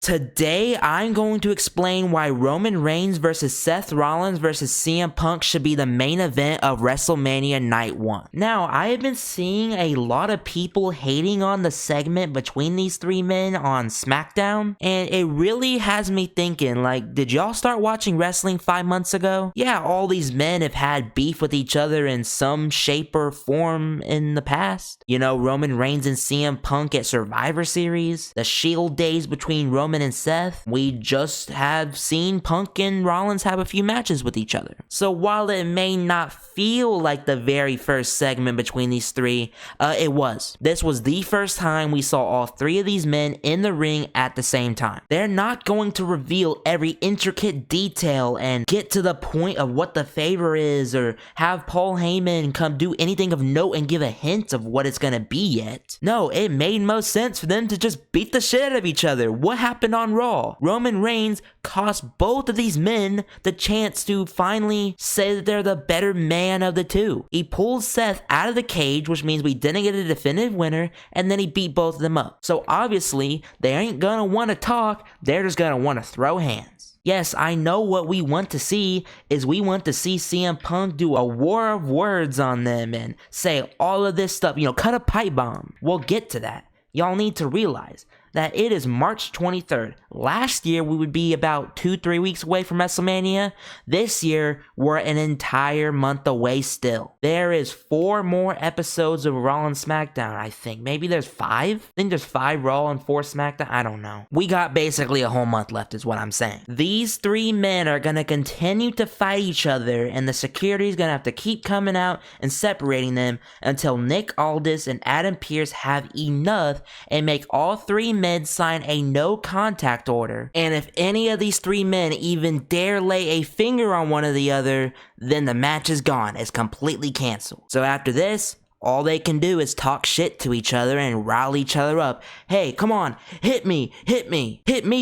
Today, I'm going to explain why Roman Reigns versus Seth Rollins versus CM Punk should be the main event of WrestleMania Night 1. Now, I have been seeing a lot of people hating on the segment between these three men on SmackDown, and it really has me thinking, like, did y'all start watching wrestling 5 months ago? Yeah, all these men have had beef with each other in some shape or form in the past. You know, Roman Reigns and CM Punk at Survivor Series, the Shield days between Roman and Seth. We just have seen Punk and Rollins have a few matches with each other. So while it may not feel like the very first segment between these three, it was. This was the first time we saw all three of these men in the ring at the same time. They're not going to reveal every intricate detail and get to the point of what the favor is, or have Paul Heyman come do anything of note and give a hint of what it's gonna be yet. No, it made most sense for them to just beat the shit out of each other. What happened on Raw? Roman Reigns cost both of these men the chance to finally say that they're the better man of the two. He pulled Seth out of the cage, which means we didn't get a definitive winner, and then he beat both of them up. So obviously, they ain't gonna want to talk, they're just gonna want to throw hands. Yes, I know what we want to see is we want to see CM Punk do a war of words on them and say all of this stuff, cut a pipe bomb. We'll get to that. Y'all need to realize that it is March 23rd. Last year, we would be about 2-3 weeks away from WrestleMania. This year, we're an entire month away still. There is 4 more episodes of Raw and SmackDown, I think. Maybe there's 5? I think there's 5 Raw and 4 SmackDown. I don't know. We got basically a whole month left is what I'm saying. These 3 men are going to continue to fight each other, and the security is going to have to keep coming out and separating them until Nick Aldis and Adam Pearce have enough and make all 3 men sign a no contact order. And if any of these 3 men even dare lay a finger on one or the other, then the match is gone. It's completely canceled. So after this, all they can do is talk shit to each other and rile each other up. Hey, come on, hit me,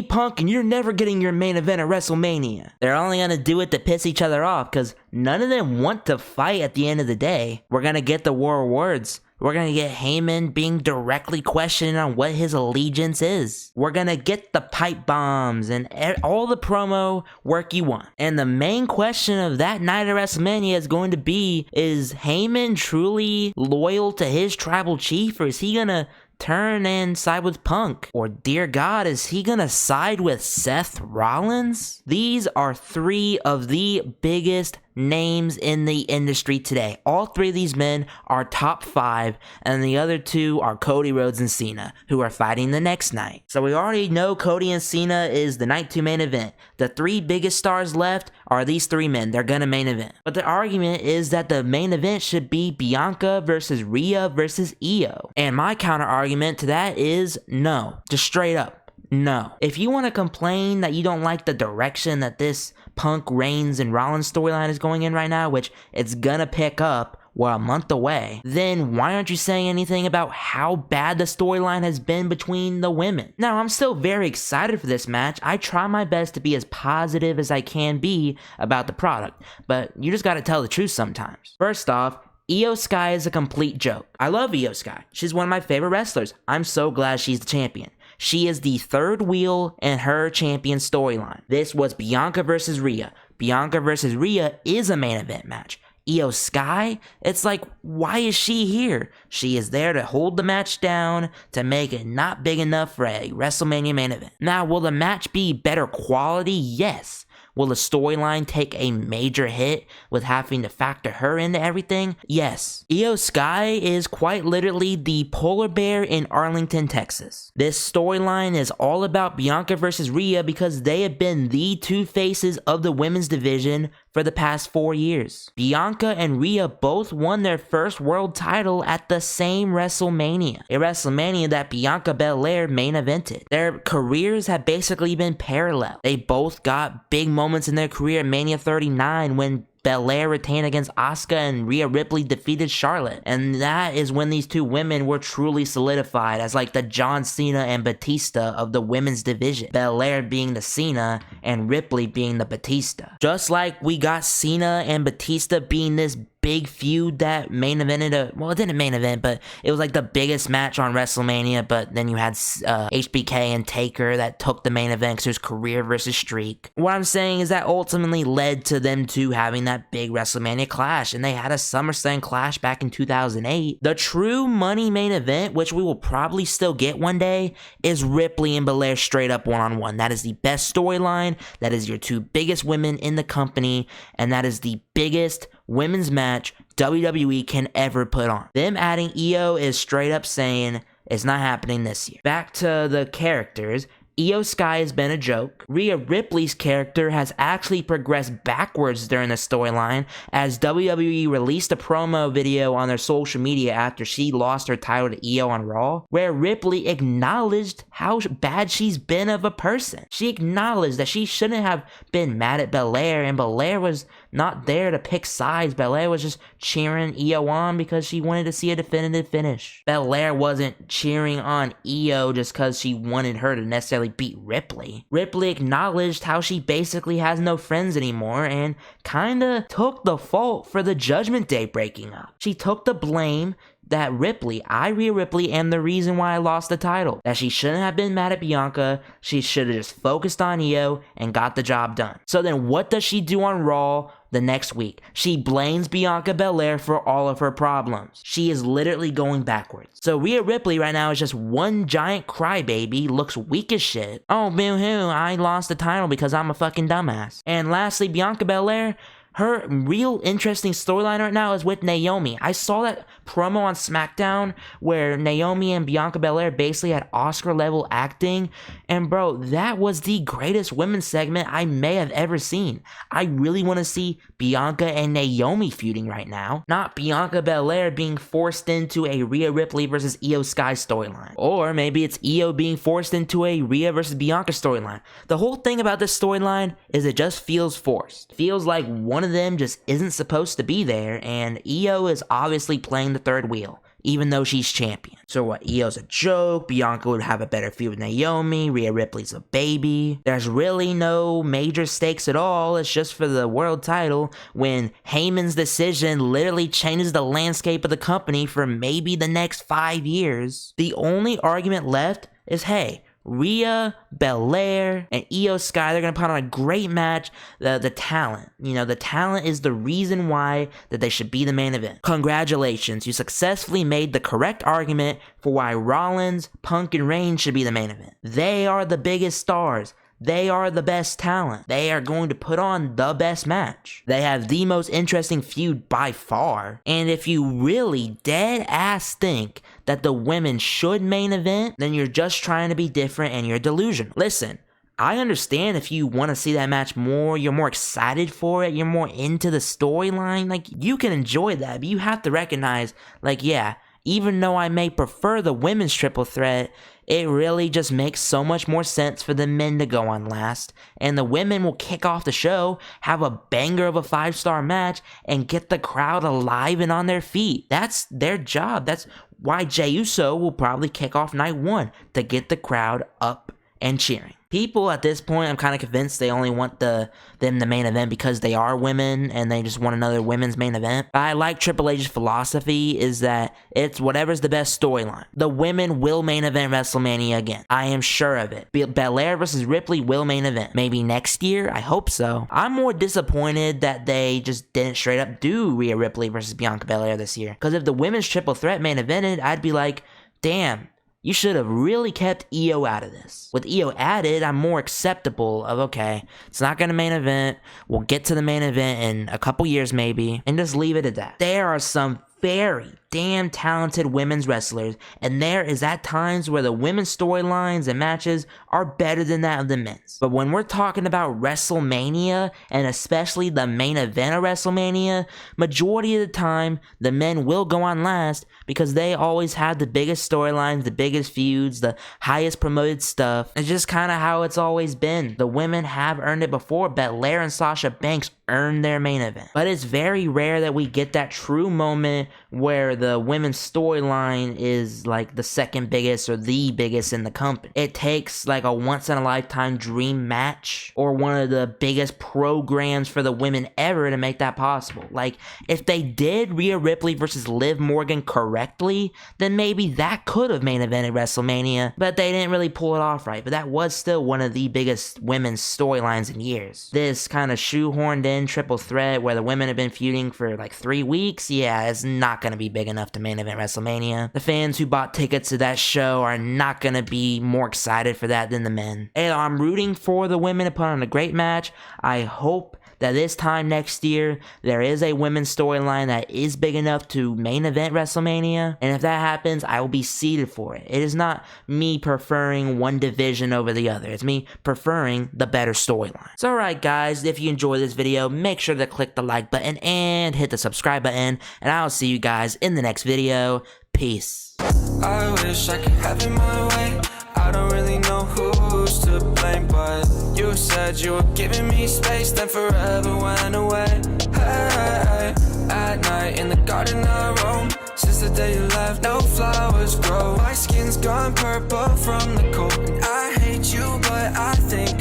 Punk, and you're never getting your main event at WrestleMania. They're only gonna do it to piss each other off, because none of them want to fight at the end of the day. We're gonna get the war of words. We're gonna get Heyman being directly questioned on what his allegiance is. We're gonna get the pipe bombs and all the promo work you want. And the main question of that night at WrestleMania is going to be, is Heyman truly loyal to his tribal chief, or is he gonna turn and side with Punk? Or dear God, is he gonna side with Seth Rollins? These are 3 of the biggest names in the industry today. All 3 of these men are top 5, and the other 2 are Cody Rhodes and Cena, who are fighting the next night. So we already know Cody and Cena is the night 2 main event. The 3 biggest stars left are these 3 men. They're gonna main event. But the argument is that the main event should be Bianca versus Rhea versus Io. And my counter argument to that is no. Just straight up. No. If you want to complain that you don't like the direction that this Punk, Reigns, and Rollins storyline is going in right now, which it's gonna pick up, we're a month away, then why aren't you saying anything about how bad the storyline has been between the women? Now, I'm still very excited for this match. I try my best to be as positive as I can be about the product, but you just gotta tell the truth sometimes. First off, Io Sky is a complete joke. I love Io Sky. She's one of my favorite wrestlers. I'm so glad she's the champion. She is the 3rd wheel in her champion storyline. This was Bianca versus Rhea. Bianca versus Rhea is a main event match. Io Sky, it's like, why is she here? She is there to hold the match down, to make it not big enough for a WrestleMania main event. Now, will the match be better quality? Yes. Will the storyline take a major hit with having to factor her into everything? Yes. Io Sky is quite literally the polar bear in Arlington, Texas. This storyline is all about Bianca versus Rhea because they have been the 2 faces of the women's division for the past 4 years. Bianca and Rhea both won their first world title at the same WrestleMania, a WrestleMania that Bianca Belair main evented. Their careers have basically been parallel. They both got big moments in their career at Mania 39 when Belair retained against Asuka and Rhea Ripley defeated Charlotte. And that is when these 2 women were truly solidified as like the John Cena and Batista of the women's division. Belair being the Cena and Ripley being the Batista. Just like we got Cena and Batista being this big feud that main evented well, it didn't main event, but it was like the biggest match on WrestleMania. But then you had HBK and Taker that took the main event because it was career versus streak. What I'm saying is that ultimately led to them two having that big WrestleMania clash, and they had a SummerSlam clash back in 2008. The true money main event, which we will probably still get one day, is Ripley and Belair straight up one-on-one. That is the best storyline. That is your two biggest women in the company, and that is the biggest women's match WWE can ever put on. Them adding Io is straight up saying it's not happening this year. Back to the characters. Io Sky has been a joke. Rhea Ripley's character has actually progressed backwards during the storyline, as WWE released a promo video on their social media after she lost her title to Io on Raw, where Ripley acknowledged how bad she's been of a person. She acknowledged that she shouldn't have been mad at Belair, and Belair was not there to pick sides. Belair was just cheering Io on because she wanted to see a definitive finish. Belair wasn't cheering on Io just because she wanted her to necessarily beat Ripley. Ripley acknowledged how she basically has no friends anymore and kinda took the fault for the Judgment Day breaking up. She took the blame that Rhea Ripley, and the reason why I lost the title. That she shouldn't have been mad at Bianca, she should have just focused on Io and got the job done. So then what does she do on Raw the next week? She blames Bianca Belair for all of her problems. She is literally going backwards. So Rhea Ripley right now is just one giant crybaby, looks weak as shit. Oh, boo-hoo, I lost the title because I'm a fucking dumbass. And lastly, Bianca Belair, her real interesting storyline right now is with Naomi. I saw that promo on SmackDown where Naomi and Bianca Belair basically had Oscar-level acting. And bro, that was the greatest women's segment I may have ever seen. I really want to see Bianca and Naomi feuding right now, not Bianca Belair being forced into a Rhea Ripley versus Io Sky storyline. Or maybe it's Io being forced into a Rhea versus Bianca storyline. The whole thing about this storyline is it just feels forced. It feels like one of them just isn't supposed to be there, and Io is obviously playing the third wheel, even though she's champion. So what, Io's a joke, Bianca would have a better feud with Naomi, Rhea Ripley's a baby. There's really no major stakes at all, it's just for the world title when Heyman's decision literally changes the landscape of the company for maybe the next 5 years. The only argument left is, hey, Rhea, Belair, and Io Sky, they're going to put on a great match. The talent, the talent is the reason why that they should be the main event. Congratulations, you successfully made the correct argument for why Rollins, Punk, and Reigns should be the main event. They are the biggest stars. They are the best talent. They are going to put on the best match. They have the most interesting feud by far. And if you really dead ass think that the women should main event, then you're just trying to be different and you're delusional. Listen, I understand if you want to see that match more, you're more excited for it, you're more into the storyline, like you can enjoy that, but you have to recognize, like, yeah, even though I may prefer the women's triple threat, it really just makes so much more sense for the men to go on last, and the women will kick off the show, have a banger of a 5-star match, and get the crowd alive and on their feet. That's their job. That's why Jey Uso will probably kick off night 1, to get the crowd up and cheering. People at this point, I'm kind of convinced they only want them the main event because they are women and they just want another women's main event. But I like Triple H's philosophy is that it's whatever's the best storyline. The women will main event WrestleMania again. I am sure of it. Belair versus Ripley will main event. Maybe next year? I hope so. I'm more disappointed that they just didn't straight up do Rhea Ripley versus Bianca Belair this year. Because if the women's triple threat main evented, I'd be like, damn, you should have really kept Io out of this. With Io added, I'm more acceptable of, okay, it's not going to main event. We'll get to the main event in a couple years maybe, and just leave it at that. There are some very damn talented women's wrestlers, and there is at times where the women's storylines and matches are better than that of the men's. But when we're talking about WrestleMania, and especially the main event of WrestleMania, majority of the time, the men will go on last because they always have the biggest storylines, the biggest feuds, the highest promoted stuff. It's just kind of how it's always been. The women have earned it before. Belair and Sasha Banks earned their main event. But it's very rare that we get that true moment where the women's storyline is like the second biggest or the biggest in the company. It takes like a once in a lifetime dream match or one of the biggest programs for the women ever to make that possible. Like, if they did Rhea Ripley versus Liv Morgan correctly, then maybe that could have main evented WrestleMania, but they didn't really pull it off right. But that was still one of the biggest women's storylines in years. This kind of shoehorned in triple threat where the women have been feuding for like 3 weeks, yeah, it's not gonna be big enough to main event WrestleMania. The fans who bought tickets to that show are not gonna be more excited for that than the men. And I'm rooting for the women to put on a great match. I hope that this time next year, there is a women's storyline that is big enough to main event WrestleMania. And if that happens, I will be seated for it. It is not me preferring one division over the other. It's me preferring the better storyline. So alright guys, if you enjoyed this video, make sure to click the like button and hit the subscribe button. And I'll see you guys in the next video. Peace. I wish I could have it my way. I don't really know who's to blame, but you said you were giving me space, then forever went away. Hey, at night in the garden I roam. Since the day you left, no flowers grow. My skin's gone purple from the cold, and I hate you, but I think